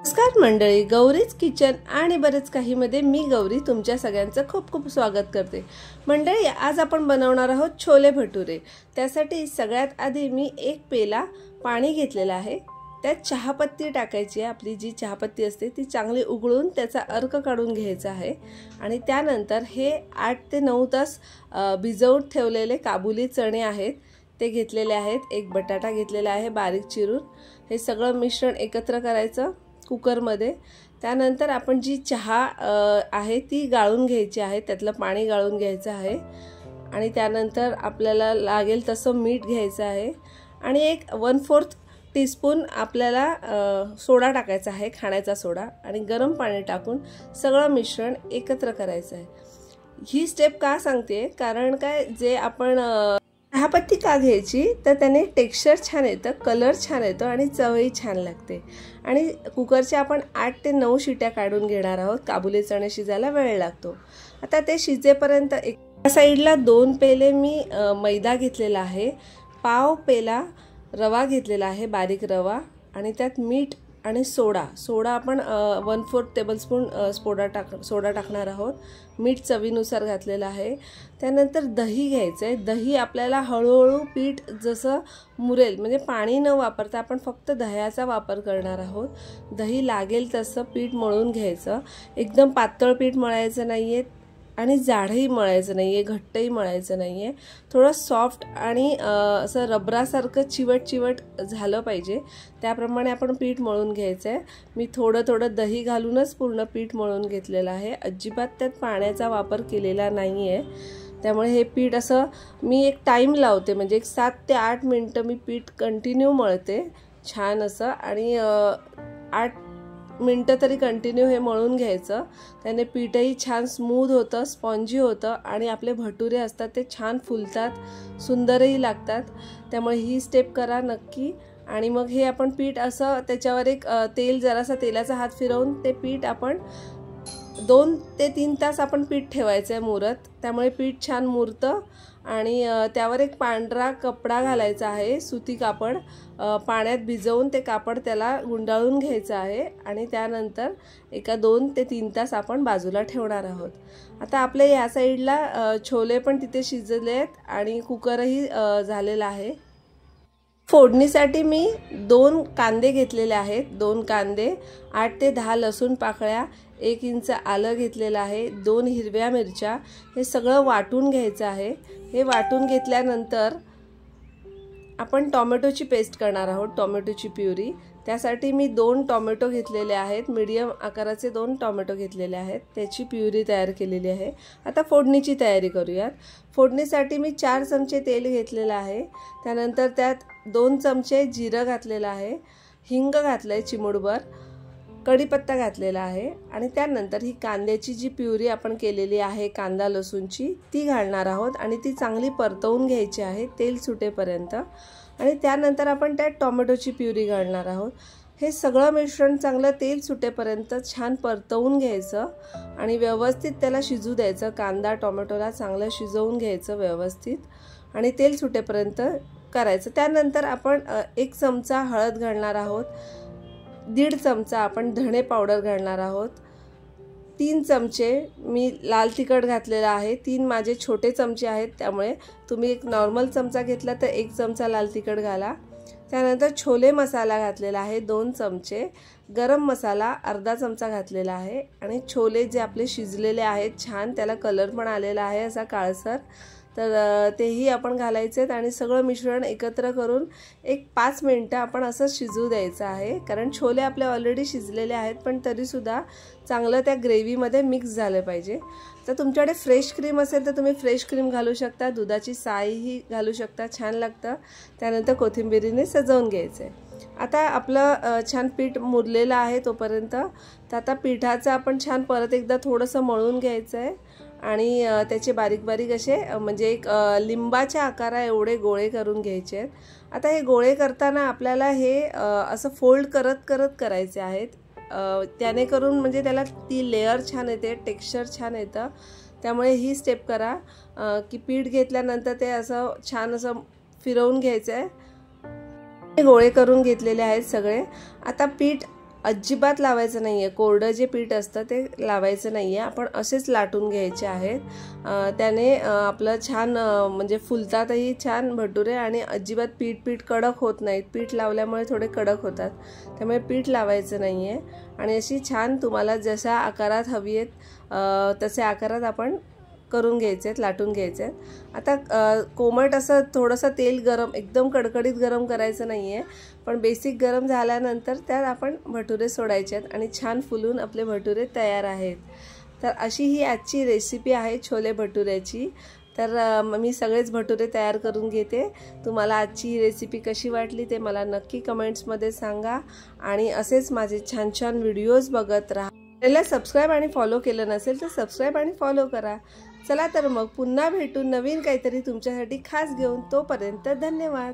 नमस्कार मंडळी, गौरीज किचन आणि बरेच काही मध्ये मी गौरी तुमच्या सगळ्यांचं खूप खूप स्वागत करते। मंडळी, आज आपण बनवणार आहोत छोले भटुरे। त्यासाठी सगळ्यात आधी मी एक पेला पाणी घेतलेला आहे, त्यात चहापत्ती टाकायची आहे। आपली जी चहापत्ती असते ती चांगली उघळून त्याचा अर्क काढून घ्यायचा आहे आणि त्यानंतर हे 8 ते 9 तास भिजवून ठेवलेले काबुली चणे आहेत ते घेतलेले आहेत। एक बटाटा घेतलेला आहे बारीक चिरून। हे सगळं मिश्रण एकत्र करायचं कुकर मध्ये। त्यानंतर आपण जी चहा आहे ती गाळून घ्यायची आहे, त्यातलं पाणी गाळून घ्यायचं आहे आणि त्यानंतर आपल्याला लागेल तसं मीठ घ्यायचं आहे आणि एक 1/4 टीस्पून आपल्याला सोडा टाकायचा आहे, खाण्याचा सोडा, आणि गरम पाणी टाकून सगळं मिश्रण एकत्र करायचं आहे। ही स्टेप का सांगते कारण काय, जे आपण चहापत्ती का घ्यायची तर त्याने टेक्स्चर छान येतं, कलर छान येतो आणि चवही छान लागते। आणि कुकरच्या आपण 8 ते 9 शिट्या काढून घेणार आहोत। काबुली चणे शिजायला वेळ लागतो। आता ते शिजेपर्यंत एका साईडला 2 पेले मी मैदा घेतलेला आहे, पाव पेला रवा घेतलेला आहे बारीक रवा, आणि त्यात मीठ आणि सोडा आपण 1/4 टेबलस्पून सोडा टाकणार आहोत। मीठ चवीनुसार घातलेलं आहे। त्यानंतर दही घ्यायचं आहे। दही आपल्याला हळूहळू पीठ जसं मुरेल, म्हणजे पाणी न वापरता आपण फक्त दह्याचा वापर करणार आहोत। दही लागेल तसं पीठ मळून घ्यायचं। एकदम पातळ पीठ मळायचं नाहीये आणि जाडही मळायचं नाहीये, घट्टही मळायचं नाहीये। थोडं सॉफ्ट आणि असं रबरासारखं चिवट झालं पाहिजे, त्याप्रमाणे आपण पीठ मळून घ्यायचं आहे। मी थोडं दही घालूनच पूर्ण पीठ मळून घेतलेलं आहे, अजिबात त्यात पाण्याचा वापर केलेला नाहीये। त्यामुळे हे पीठ असं मी एक टाइम लावते, म्हणजे एक 7 ते 8 मिनिटं मी पीठ कंटिन्यू मळते छान असं, आणि 8 मिनिटं तरी कंटिन्यू हे मळून घ्यायचं। त्याने पीठही छान स्मूथ होतं, स्पॉन्जी होतं आणि आपले भटुरे असतात ते छान फुलतात, सुंदरही लागतात। त्यामुळे ही स्टेप करा नक्की। आणि मग हे आपण पीठ असं त्याच्यावर एक जरासा तेलाचा हात फिरवून ते पीठ आपण 2 ते 3 तास आपण पीठ ठेवायचं आहे मुरत, त्यामुळे पीठ छान मुरतं। आणि त्यावर एक पांढरा कपडा घालायचा आहे, सुती कापड, पाण्यात भिजवून ते कापड त्याला गुंडाळून घ्यायचं आहे आणि त्यानंतर एका 2 ते 3 तास आपण बाजूला ठेवणार आहोत। आता आपल्या या साईडला छोले पण तिथे शिजले आहेत आणि कुकरही झालेला आहे। फोडणीसाठी मी 2 कांदे घेतलेले आहेत, 2 कांदे, 8 ते 10 लसूण पाकळ्या, 1 इंच आलं घेतलेलं आहे, 2 हिरव्या मिरच्या, हे सगळं वाटून घ्यायचं आहे। हे वाटून घेतल्यानंतर आपण टोमॅटोची पेस्ट करणार आहोत, टोमॅटोची प्युरी। त्यासाठी मी 2 टोमॅटो घेतलेले आहेत, मीडियम आकाराचे 2 टोमॅटो घेतलेले आहेत, त्याची प्युरी तयार केलेली आहे। आता फोडणीची तयारी करूयात। फोडणीसाठी मी 4 चमचे तेल घेतलेलं आहे, त्यानंतर त्यात 2 चमचे जिरं घातलेलं आहे, हिंग घातलंय चिमूटभर, कढीपत्ता घातलेला आहे, आणि त्यानंतर ही कांद्याची जी प्युरी आपण केलेली आहे कांदा लसूणची ती घालणार आहोत आणि ती चांगली परतवून घ्यायची आहे तेल सुटेपर्यंत। आणि त्यानंतर आपण त्यात टोमॅटोची प्युरी घालणार आहोत। हे सगळं मिश्रण चांगलं तेल सुटेपर्यंत छान परतवून घ्यायचं आणि व्यवस्थित त्याला शिजू द्यायचं। कांदा टोमॅटोला चांगलं शिजवून घ्यायचं व्यवस्थित आणि तेल सुटेपर्यंत करायचं। त्यानंतर आपण 1 चमचा हळद घालणार आहोत, 1.5 चमचा आपण धणे पावडर घालणार आहोत, 3 चमचे मी लाल तिखट घातलेलं आहे। 3 माझे छोटे चमचे आहेत, त्यामुळे तुम्ही एक नॉर्मल चमचा घेतला तर 1 चमचा लाल तिखट घाला। त्यानंतर छोले मसाला घातलेला आहे 2 चमचे, गरम मसाला अर्धा चमचा घातलेला आहे, आणि छोले जे आपले शिजलेले आहेत छान, त्याला कलर पण आलेला आहे असा काळसर, तर तेही आपण घालायचे आहेत आणि सगळं मिश्रण एकत्र करून एक 5 मिनिटं आपण असं शिजू द्यायचं आहे। कारण छोले आपले ऑलरेडी शिजलेले आहेत, पण तरीसुद्धा चांगलं त्या ग्रेव्हीमध्ये मिक्स झालं पाहिजे। तर तुमच्याकडे फ्रेश क्रीम असेल तर तुम्ही फ्रेश क्रीम घालू शकता, दुधाची साईही घालू शकता, छान लागतं। त्यानंतर कोथिंबीरीने सजवून घ्यायचं आहे। आता आपलं छान पीठ मुरलेलं आहे तोपर्यंत, तर आता पिठाचं आपण छान परत एकदा थोडंसं मळून घ्यायचं आहे आणि त्याचे बारीक बारीक असे, म्हणजे एक लिंबाच्या आकारा एवढे गोळे करून घ्यायचे आहेत। आता हे गोळे करताना आपल्याला हे असं फोल्ड करत करायचे आहेत, त्याने करून म्हणजे त्याला ती लेयर छान येते, टेक्स्चर छान येतं। त्यामुळे ही स्टेप करा की पीठ घेतल्यानंतर ते असं छान असं फिरवून घ्यायचं आहे। हे गोळे करून घेतलेले आहेत सगळे। आता पीठ अजिबात लावायचं नाही आहे, कोरडं जे पीठ असतं ते लावायचं नाही आहे, आपण असेच लाटून घ्यायचे आहेत। त्याने आपलं छान म्हणजे फुलतातही छान भटुरे आणि अजिबात पीठ कडक होत नाहीत। पीठ लावल्यामुळे थोडे कडक होतात, त्यामुळे पीठ लावायचं नाही आहे। आणि अशी छान तुम्हाला जशा आकारात हवी आहेत तसे आकारात आपण करून घ्यायचे आहेत, लाटून घ्यायचे आहेत। आता कोमट असं थोडंसं तेल गरम, एकदम कडकडीत गरम करायचं नाही आहे, पण बेसिक गरम झाल्यानंतर त्यात आपण भटुरे सोडायचे आहेत आणि छान फुलून आपले भटुरे तयार आहेत। तर अशी ही आजची रेसिपी आहे छोले भटुऱ्याची। तर मी सगळेच भटुरे तयार करून घेते। तुम्हाला आजची ही रेसिपी कशी वाटली ते मला नक्की कमेंट्समध्ये सांगा आणि असेच माझे छान छान व्हिडिओज बघत राहा। त्याला सबस्क्राइब आणि फॉलो केलं नसेल तर सबस्क्राइब आणि फॉलो करा। चला तर मग पुन्हा भेटू नवीन काहीतरी तुमच्यासाठी खास घेऊन, तोपर्यंत धन्यवाद।